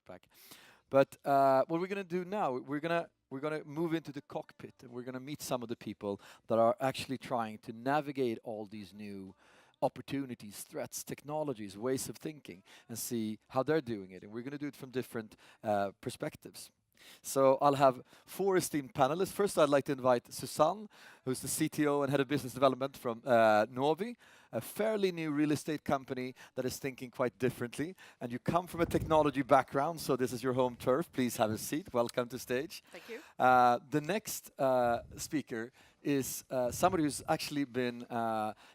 pack. But what we're going to do now, we're gonna move into the cockpit, and we're gonna meet some of the people that are actually trying to navigate all these new opportunities, threats, technologies, ways of thinking, and see how they're doing it. And we're gonna do it from different perspectives. So I'll have four esteemed panelists. First, I'd like to invite Susanne, who's the CTO and head of business development from Novi, a fairly new real estate company that is thinking quite differently. And you come from a technology background, so this is your home turf. Please have a seat. Welcome to stage. Thank you. The next speaker is somebody who's actually been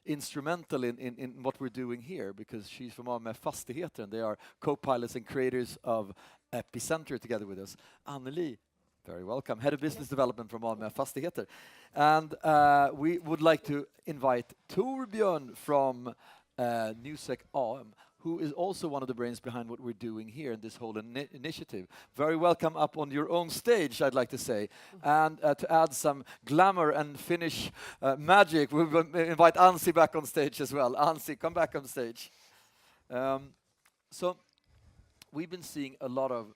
instrumental in what we're doing here, because she's from AMF Fastigheter, and they are co-pilots and creators of Epicenter together with us. Anneli, very welcome, head of business development from AMF Fastigheter. And we would like to invite Torbjörn from Newsec AM, who is also one of the brains behind what we're doing here in this whole initiative. Very welcome up on your own stage, I'd like to say. And to add some glamour and Finnish magic, we will invite Ansi back on stage as well. Ansi, come back on stage. So we've been seeing a lot of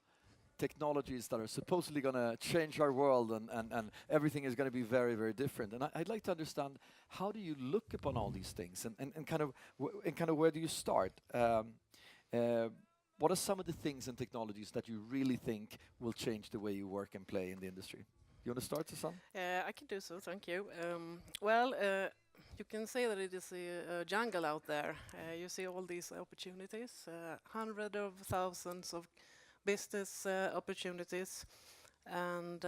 technologies that are supposedly going to change our world, and everything is going to be very, very different. And I'd like to understand, how do you look upon all these things, and kind of where do you start? What are some of the things and technologies that you really think will change the way you work and play in the industry? You want to start, Susanne? I can do so, thank you. You can say that it is a jungle out there. You see all these opportunities, hundreds of thousands of business opportunities, and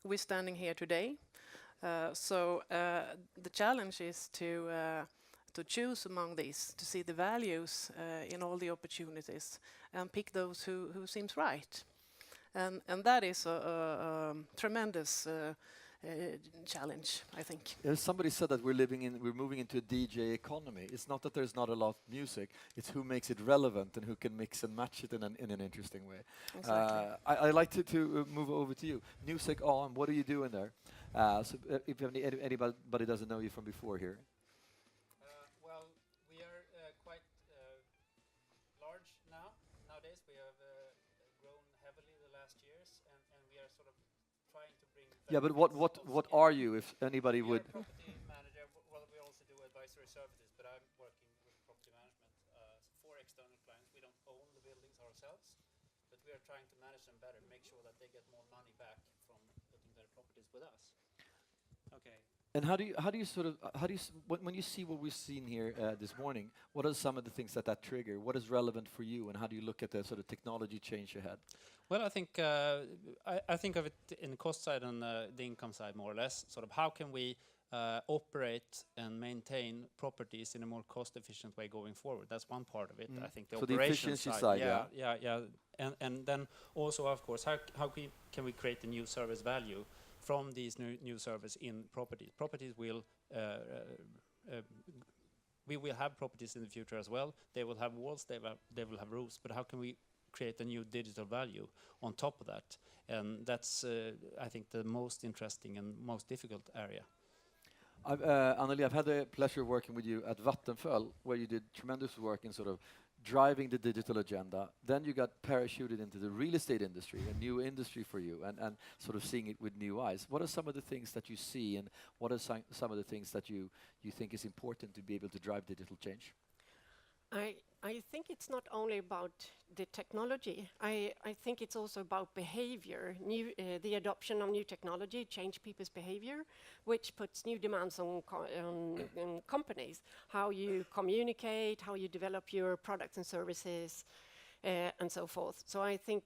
we're standing here today. The challenge is to choose among these, to see the values in all the opportunities, and pick those who seems right. And that is a tremendous challenge, I think. Somebody said that we're moving into a DJ economy. It's not that there's not a lot of music, it's who makes it relevant and who can mix and match it in an interesting way. Exactly. I'd like to move over to you. Newsec AM, what are you doing there? So if anybody doesn't know you from before here. Well, we are quite large now. Nowadays we have grown heavily the last years, and we are sort of trying to bring... Yeah, but what are you, if anybody would... We are property manager. Well, we also do advisory services, but I'm working with property management for external clients. We don't own the buildings ourselves, but we are trying to manage them better, make sure that they get more money back from putting their properties with us. Okay. And when you see what we've seen here this morning, what are some of the things that trigger? What is relevant for you, and how do you look at the sort of technology change ahead? Well, I think I think of it in the cost side and the income side, more or less. Sort of how can we operate and maintain properties in a more cost-efficient way going forward? That's one part of it. I think the operation side. Yeah. And then also, of course, how can we create a new service value from these new service in properties? Properties will we will have properties in the future as well. They will have walls, they will have roofs, but how can we create a new digital value on top of that? And that's I think the most interesting and most difficult area. Anneli, I've had the pleasure of working with you at Vattenfall, where you did tremendous work in sort of driving the digital agenda. Then you got parachuted into the real estate industry, a new industry for you, and sort of seeing it with new eyes. What are some of the things that you see, and what are some of the things that you think is important to be able to drive digital change? I think it's not only about the technology. I think it's also about behavior. The adoption of new technology change people's behavior, which puts new demands on companies. How you communicate, how you develop your products and services, and so forth. So I think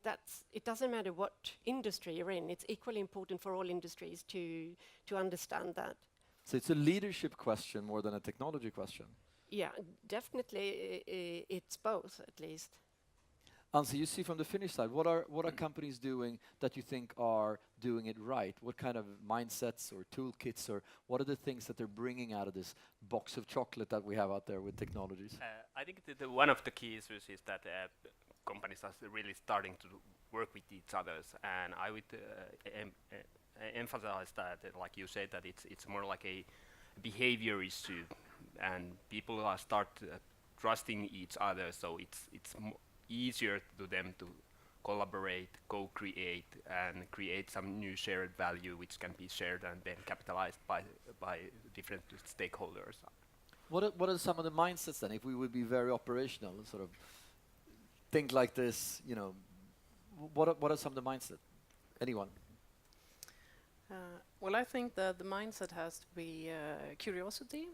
it doesn't matter what industry you're in. It's equally important for all industries to understand that. So it's a leadership question more than a technology question. Yeah, definitely it's both, at least. Ansi, you see from the Finnish side, what are companies doing that you think are doing it right? What kind of mindsets or toolkits, or what are the things that they're bringing out of this box of chocolate that we have out there with technologies? I think one of the key issues is that companies are really starting to work with each other, and I would emphasize that, like you said, that it's more like a behavior issue, and people are start trusting each other, so it's easier to them to collaborate, co-create, and create some new shared value which can be shared and then capitalized by different stakeholders. What are some of the mindsets then? If we would be very operational, and sort of think like this, you know, what are some of the mindset? Anyone? Well, I think that the mindset has to be curiosity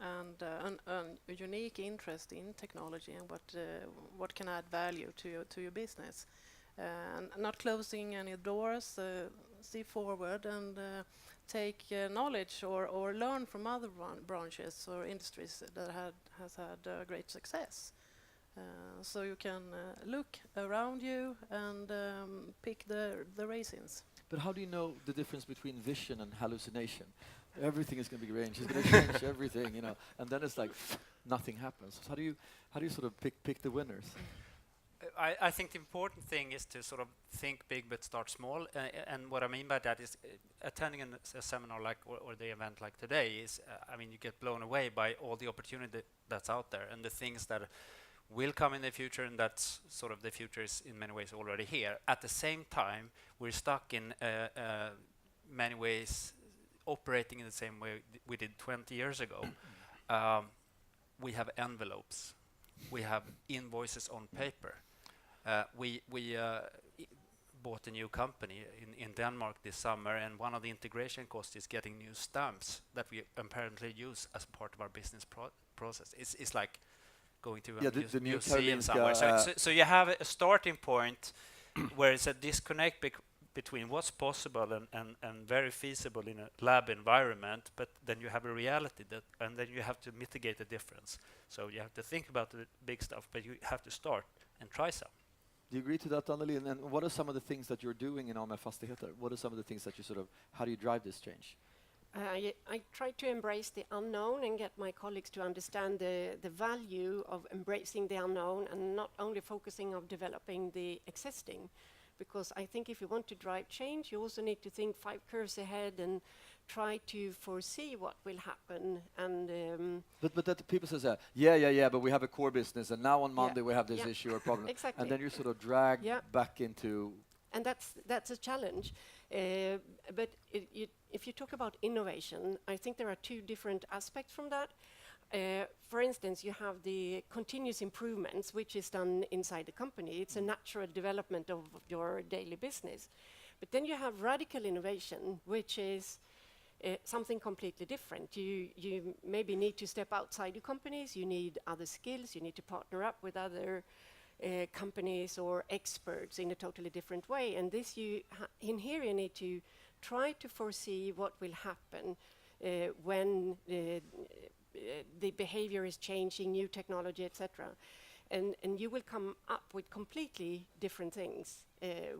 and a unique interest in technology and what can add value to your business. And not closing any doors, see forward and take knowledge or learn from other branches or industries that has had great success. So you can look around you and pick the raisins. But how do you know the difference between vision and hallucination? Everything is going to be arranged. It's going to change everything, you know. And then it's like nothing happens. So how do you sort of pick the winners? I think the important thing is to sort of think big but start small. And what I mean by that is attending a seminar like or the event like today is, I mean, you get blown away by all the opportunity that's out there and the things that will come in the future, and that's sort of the future is in many ways already here. At the same time, we're stuck in many ways operating in the same way we did 20 years ago. We have envelopes. We have invoices on paper. We bought a new company in Denmark this summer, and one of the integration costs is getting new stamps that we apparently use as part of our business process. It's like going to a museum somewhere. So you have a starting point where it's a disconnect between what's possible and very feasible in a lab environment, but then you have a reality and then you have to mitigate the difference. So you have to think about the big stuff, but you have to start and try some. Do you agree to that, Anneli? And what are some of the things that you're doing in AMF Fastigheter? What are some of the things that you how do you drive this change? I try to embrace the unknown and get my colleagues to understand the value of embracing the unknown and not only focusing on developing the existing. Because I think if you want to drive change, you also need to think 5 curves ahead and try to foresee what will happen. And but that people say, but we have a core business, and now on Monday we have this issue or problem, exactly. And then you're sort of dragged back into. And that's a challenge. But if you talk about innovation, I think there are 2 different aspects from that. For instance, you have the continuous improvements, which is done inside the company. It's a natural development of your daily business. But then you have radical innovation, which is something completely different. You maybe need to step outside your companies. You need other skills. You need to partner up with other companies or experts in a totally different way. And this in here you need to try to foresee what will happen when the behavior is changing, new technology, etc. And you will come up with completely different things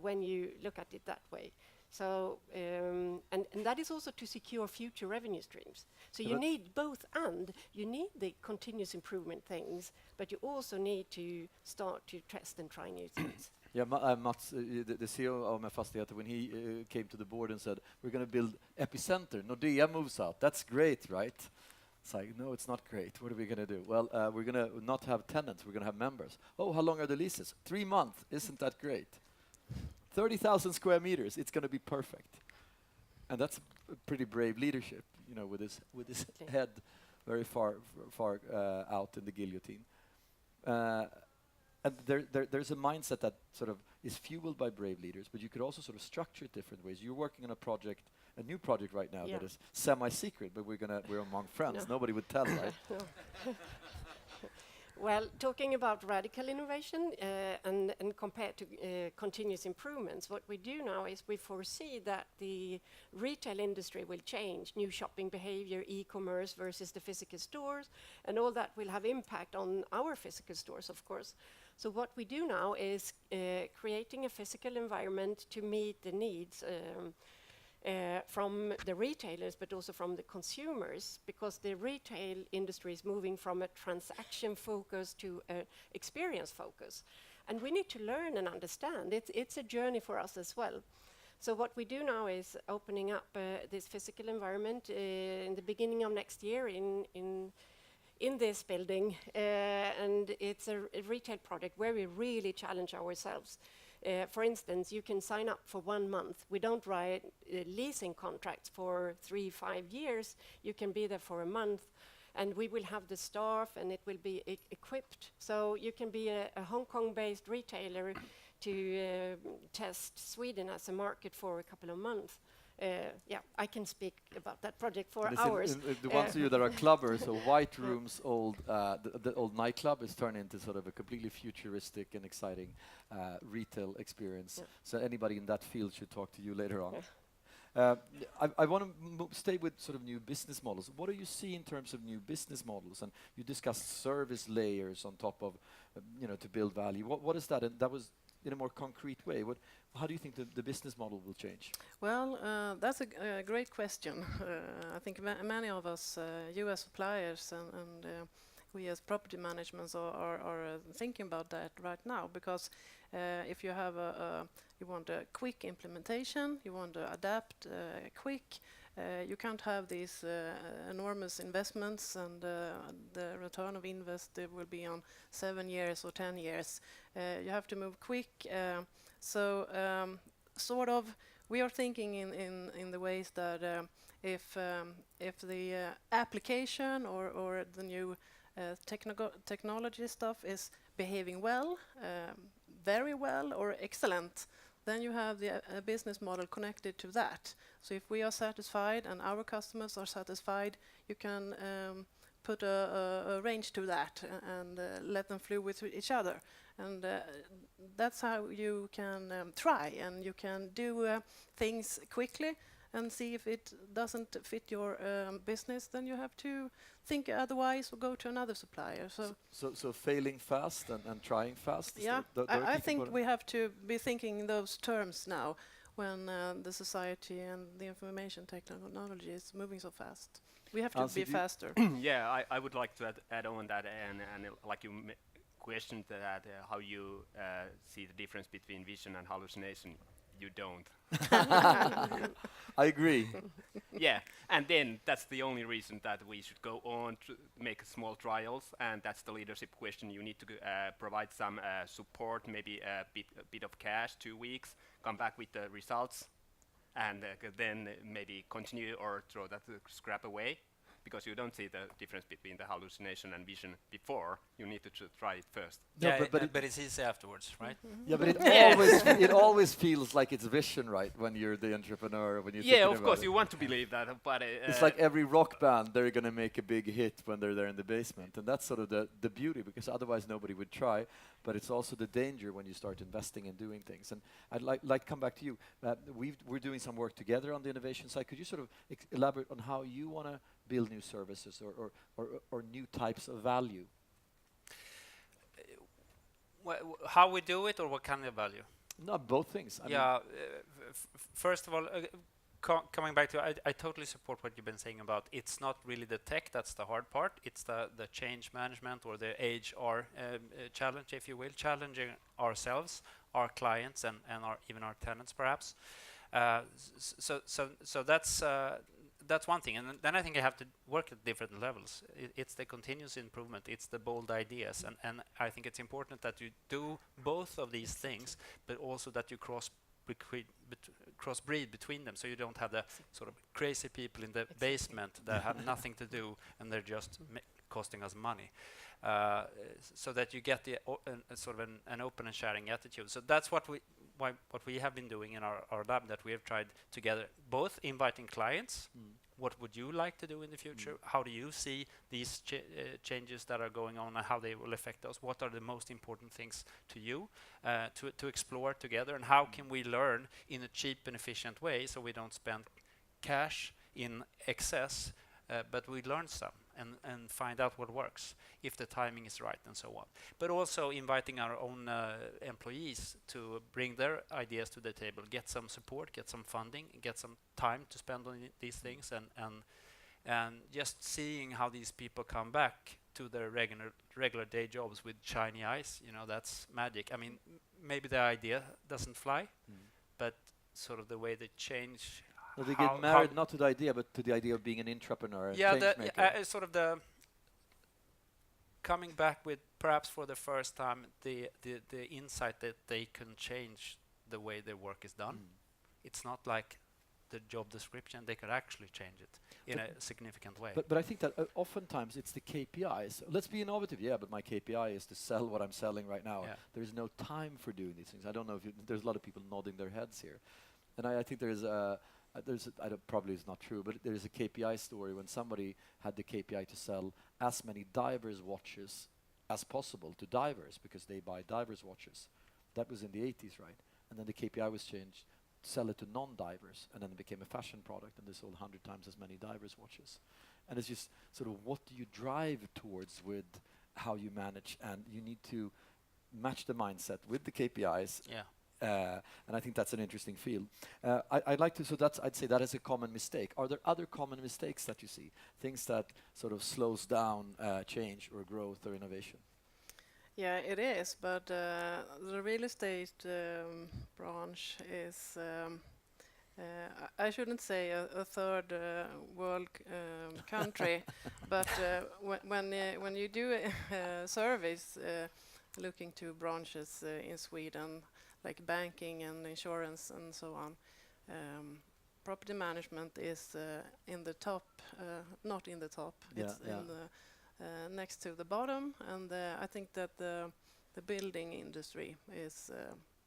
when you look at it that way. So, and that is also to secure future revenue streams. So you need both, and you need the continuous improvement things, but you also need to start to test and try new things. Yeah, Mats, the CEO of AMF Fastigheter, when he came to the board and said, we're going to build epicenter, Nordea moves out. That's great, right? It's like, no, it's not great. What are we going to do? Well, we're going to not have tenants. We're going to have members. Oh, how long are the leases? 3 months. Isn't that great? 30,000 square meters. It's going to be perfect. And that's a pretty brave leadership, you know, with his head very far out in the guillotine. And there's a mindset that sort of is fueled by brave leaders, but you could also sort of structure it different ways. You're working on a new project right now that is semi-secret, but we're among friends. No. Nobody would tell, right? Well, talking about radical innovation and compared to continuous improvements, what we do now is we foresee that the retail industry will change, new shopping behavior, e-commerce versus the physical stores, and all that will have impact on our physical stores, of course. So what we do now is creating a physical environment to meet the needs from the retailers, but also from the consumers, because the retail industry is moving from a transaction focus to an experience focus. And we need to learn and understand. It's a journey for us as well. So what we do now is opening up this physical environment in the beginning of next year in in this building, and it's a retail product where we really challenge ourselves. For instance, you can sign up for 1 month. We don't write leasing contracts for 3-5 years. You can be there for a month, and we will have the staff, and it will be equipped. So you can be a Hong Kong-based retailer to test Sweden as a market for a couple of months. Yeah, I can speak about that project for hours. The ones of you that are clubbers, so White Room's old, the old nightclub is turned into sort of a completely futuristic and exciting retail experience. Yeah. So anybody in that field should talk to you later on. I want to stay with sort of new business models. What do you see in terms of new business models? And you discussed service layers on top of, to build value. What is that? And that was in a more concrete way. How do you think the business model will change? Well, that's a great question. I think many of us, you as suppliers and we as property managements are thinking about that right now, because if you have you want a quick implementation, you want to adapt quick, you can't have these enormous investments, and the return of invest will be on 7 years or 10 years. You have to move quick. So sort of we are thinking in the ways that if the application or the new technology stuff is behaving well, very well or excellent, then you have the business model connected to that. So if we are satisfied and our customers are satisfied, you can put a range to that and let them flew with each other. And that's how you can try, and you can do things quickly and see if it doesn't fit your business, then you have to think otherwise or go to another supplier. So failing fast and trying fast? Yeah, I think we have to be thinking in those terms now when the society and the information technology is moving so fast. We have to be faster. Yeah, I would like to add on that, and like you questioned that, how you see the difference between vision and hallucination. You don't. I agree. Yeah, and then that's the only reason that we should go on to make small trials, and that's the leadership question. You need to provide some support, maybe a bit of cash, 2 weeks, come back with the results, and then maybe continue or throw that scrap away, because you don't see the difference between the hallucination and vision before. You need to try it first. No, Yeah, but it's easy afterwards, right? yeah, but it always feels like it's vision, right? When you're the entrepreneur, when you're Yeah, thinking of course about it. you want to believe that, but It's like every rock band, they're going to make a big hit when they're there in the basement. And that's sort of the beauty, because otherwise nobody would try. But it's also the danger when you start investing and doing things. And I'd like to come back to you. We're doing some work together on the innovation side. Could you sort of elaborate on how you want to build new services or new types of value? How we do it, or what kind of value? No, both things. I Yeah, first of all, coming back to, I totally support what you've been saying about it's not really the tech that's the hard part. It's the change management or the HR challenge, if you will, challenging ourselves, our clients, and even our tenants, perhaps. So that's one thing, and then I think I have to work at different levels. It's the continuous improvement, it's the bold ideas, and I think it's important that you do both of these things, but also that you crossbreed between them, so you don't have the sort of crazy people in the basement that have nothing to do and they're just costing us money. So that you get the sort of an open and sharing attitude. So that's what we have been doing in our lab, that we have tried together, both inviting clients. What would you like to do in the future? How do you see these changes that are going on and how they will affect us? What are the most important things to you to explore together? And how can we learn in a cheap and efficient way, so we don't spend cash in excess, but we learn some and find out what works, if the timing is right, and so on. But also inviting our own employees to bring their ideas to the table, get some support, get some funding, get some time to spend on these things, and just seeing how these people come back to their regular day jobs with shiny eyes, that's magic. I mean, maybe the idea doesn't fly, but sort of the way they change. Well, they get married not to the idea, but to the idea of being an entrepreneur. Yeah, sort of coming back with perhaps for the first time the insight that they can change the way their work is done. It's not like the job description; they could actually change it in a significant way. But I think that oftentimes it's the KPIs. Let's be innovative, yeah, but my KPI is to sell what I'm selling right now. Yeah. There is no time for doing these things. I don't know if there's a lot of people nodding their heads here. And I think probably it's not true, but there's a KPI story when somebody had the KPI to sell as many divers watches as possible to divers because they buy divers watches. That was in the 80s, right? And then the KPI was changed to sell it to non-divers, and then it became a fashion product, and they sold 100 times as many divers watches. And it's just sort of what do you drive towards with how you manage, and you need to match the mindset with the KPIs. Yeah. And I think that's an interesting field. I'd like to, I'd say that is a common mistake. Are there other common mistakes that you see? Things that sort of slows down change or growth or innovation? Yeah, it is, but the real estate branch is, I shouldn't say a third world country, but when you do a surveys looking to branches in Sweden, like banking and insurance and so on, property management is in the top, not in the top, it's in the next to the bottom, and I think that the building industry is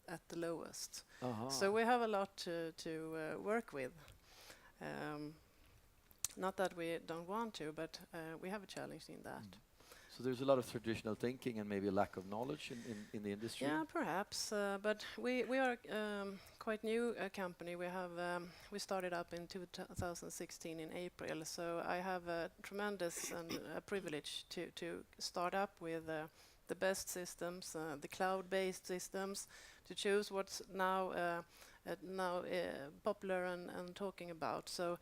at the lowest. So we have a lot to work with. Not that we don't want to, but we have a challenge in that. So there's a lot of traditional thinking and maybe a lack of knowledge in the industry? Yeah, perhaps, but we are quite new company. We started up in 2016 in April, so I have a tremendous and a privilege to start up with the best systems, the cloud-based systems, to choose what's now popular and talking about. So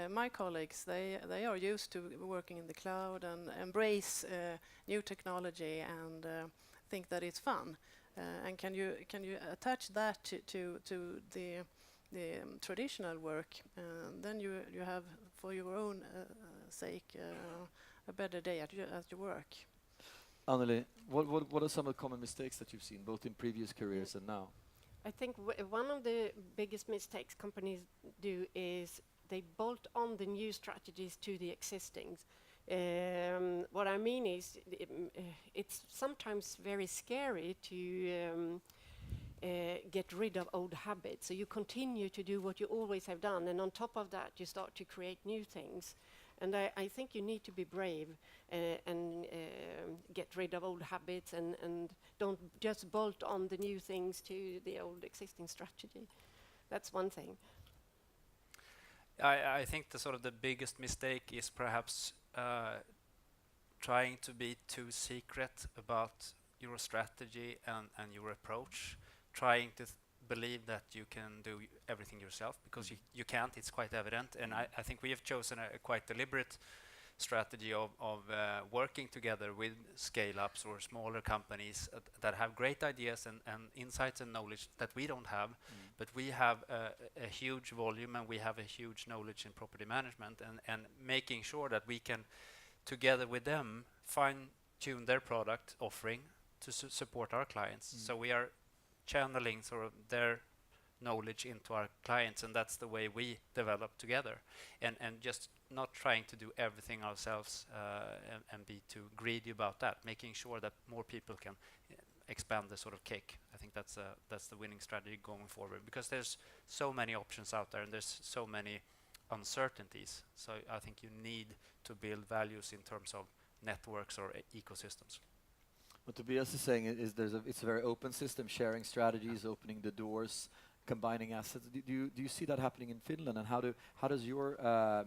my colleagues, they are used to working in the cloud and embrace new technology and think that it's fun. And can you attach that to the traditional work? Then you have, for your own sake, a better day at your work. Anneli, what are some of the common mistakes that you've seen, both in previous careers and now? I think one of the biggest mistakes companies do is they bolt on the new strategies to the existing. What I mean is it's sometimes very scary to get rid of old habits. So you continue to do what you always have done, and on top of that you start to create new things. And I think you need to be brave and get rid of old habits and don't just bolt on the new things to the old existing strategy. That's one thing. I think the biggest mistake is perhaps trying to be too secret about your strategy and your approach, trying to believe that you can do everything yourself, because you can't. It's quite evident, and I think we have chosen a quite deliberate strategy of working together with scale-ups or smaller companies that have great ideas and insights and knowledge that we don't have, but we have a huge volume and we have a huge knowledge in property management, and making sure that we can, together with them, fine-tune their product offering to support our clients. So we are channeling their knowledge into our clients, and that's the way we develop together, and just not trying to do everything ourselves and be too greedy about that, making sure that more people can expand the cake. I think that's the winning strategy going forward, because there's so many options out there and there's so many uncertainties. So I think you need to build values in terms of networks or ecosystems. What Tobias is saying is it's a very open system, sharing strategies, opening the doors, combining assets. Do you see that happening in Finland, and how does your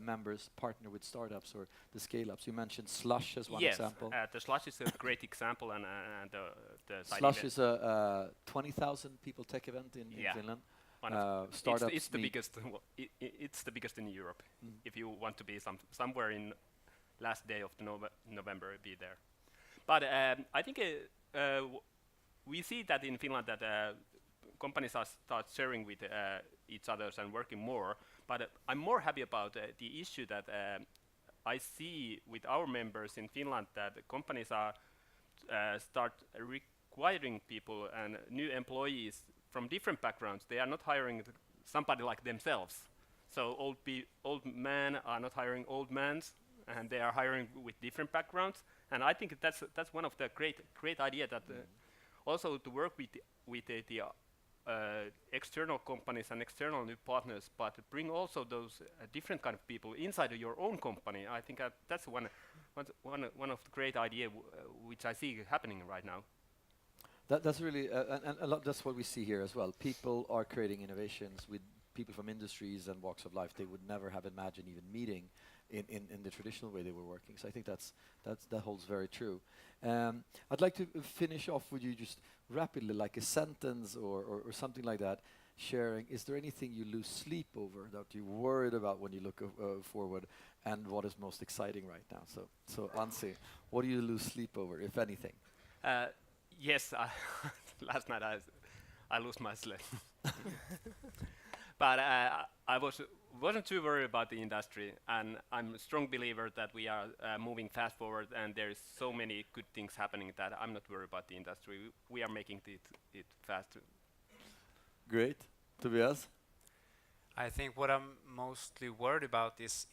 members partner with startups or the scale-ups? You mentioned Slush as one example. Yes, the Slush is a great example, and the Slush is a 20,000 people tech event in Finland. Startups it's the biggest. It's the biggest in Europe. If you want to be somewhere in last day of November, be there. But I think we see that in Finland that companies start sharing with each other and working more. But I'm more happy about the issue that I see with our members in Finland, that the companies are start requiring people and new employees from different backgrounds. They are not hiring somebody like themselves. So old men are not hiring old men, and they are hiring with different backgrounds. And I think that's one of the great idea that also to work with the external companies and external new partners, but bring also those different kind of people inside of your own company. I think that's one of the great idea which I see happening right now. That's really, and a lot. That's what we see here as well. People are creating innovations with people from industries and walks of life they would never have imagined even meeting in the traditional way they were working. So I think that holds very true. I'd like to finish off with you just rapidly, like a sentence or something like that, sharing. Is there anything you lose sleep over that you're worried about when you look forward, and what is most exciting right now? So Anssi, what do you lose sleep over, if anything? Yes, last night I lost my sleep. But I wasn't too worried about the industry, and I'm a strong believer that we are moving fast forward, and there is so many good things happening that I'm not worried about the industry. We are making it fast. Great. Tobias? I think what I'm mostly worried about is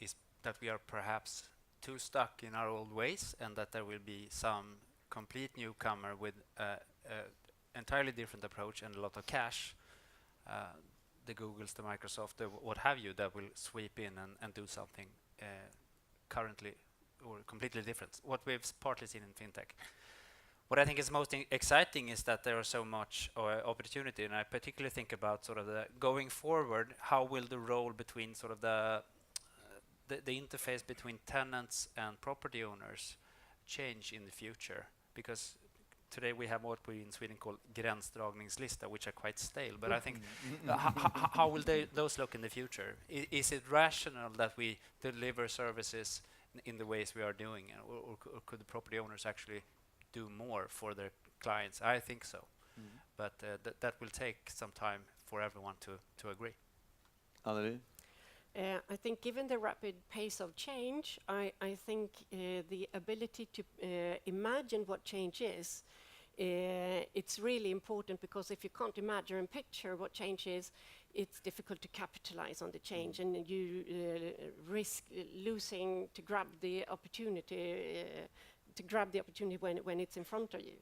that we are perhaps too stuck in our old ways, and that there will be some complete newcomer with entirely different approach and a lot of cash, the Googles, the Microsoft, the what have you, that will sweep in and do something currently or completely different. What we've partly seen in fintech. What I think is most exciting is that there is so much opportunity, and I particularly think about sort of the going forward. How will the role between sort of the interface between tenants and property owners change in the future? Because today we have what we in Sweden call gränsdragningslista, which are quite stale. But I think how will those look in the future? Is it rational that we deliver services in the ways we are doing, or could the property owners actually do more for their clients? I think so, but that will take some time for everyone to agree. Anneli? I think given the rapid pace of change, I think the ability to imagine what change is, it's really important, because if you can't imagine and picture what change is, it's difficult to capitalize on the change, and you risk losing to grab the opportunity when it's in front of you.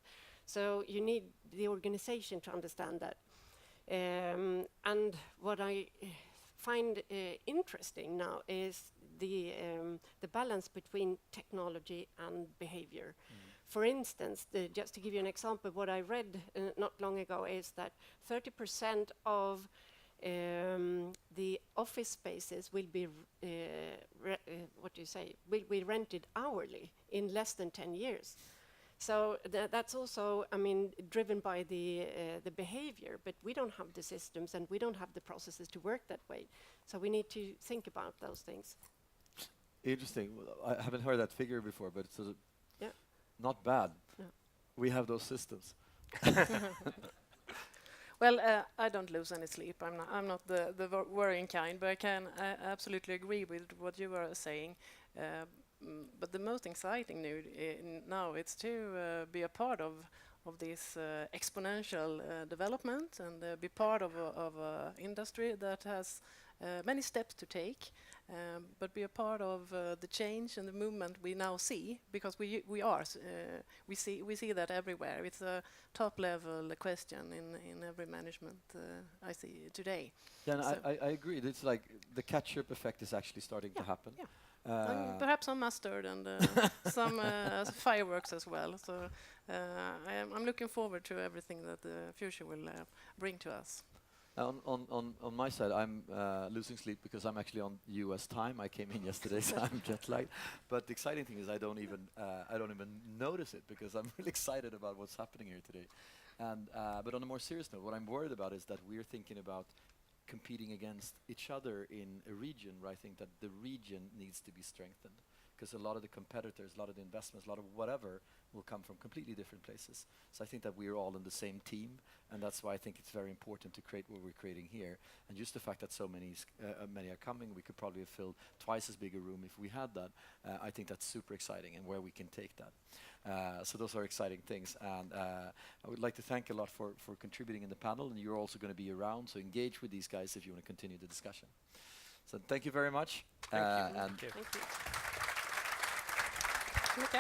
So you need the organization to understand that. And what I find interesting now is the balance between technology and behavior. For instance, just to give you an example, what I read not long ago is that 30% of the office spaces will be will be rented hourly in less than 10 years. So that's also, I mean, driven by the behavior, but we don't have the systems and we don't have the processes to work that way. So we need to think about those things. Interesting. Well, I haven't heard that figure before, but it's not bad. No. We have those systems. Well, I don't lose any sleep. I'm not the worrying kind, but I can absolutely agree with what you were saying. But the most exciting now it's to be a part of this exponential development, and be part of a industry that has many steps to take, but be a part of the change and the movement we now see, because we see that everywhere. It's a top level question in every management I see today. Yeah, and I agree. It's like the catch-up effect is actually starting to happen. Yeah. Perhaps some mustard and some fireworks as well. So I'm looking forward to everything that the future will bring to us. On my side, I'm losing sleep because I'm actually on US time. I came in yesterday, so I'm jet lagged. But the exciting thing is I don't even notice it, because I'm really excited about what's happening here today. And but on a more serious note, what I'm worried about is that we're thinking about competing against each other in a region where I think that the region needs to be strengthened. because a lot of the competitors, a lot of the investments, a lot of whatever will come from completely different places. So I think that we're all in the same team, and that's why I think it's very important to create what we're creating here. And just the fact that so many are coming, we could probably have filled twice as big a room if we had that. I think that's super exciting, and where we can take that. So those are exciting things, and I would like to thank a lot for contributing in the panel, and you're also going to be around, so engage with these guys if you want to continue the discussion. So thank you very much. Thank you. And Thank you. Thank you. Okay.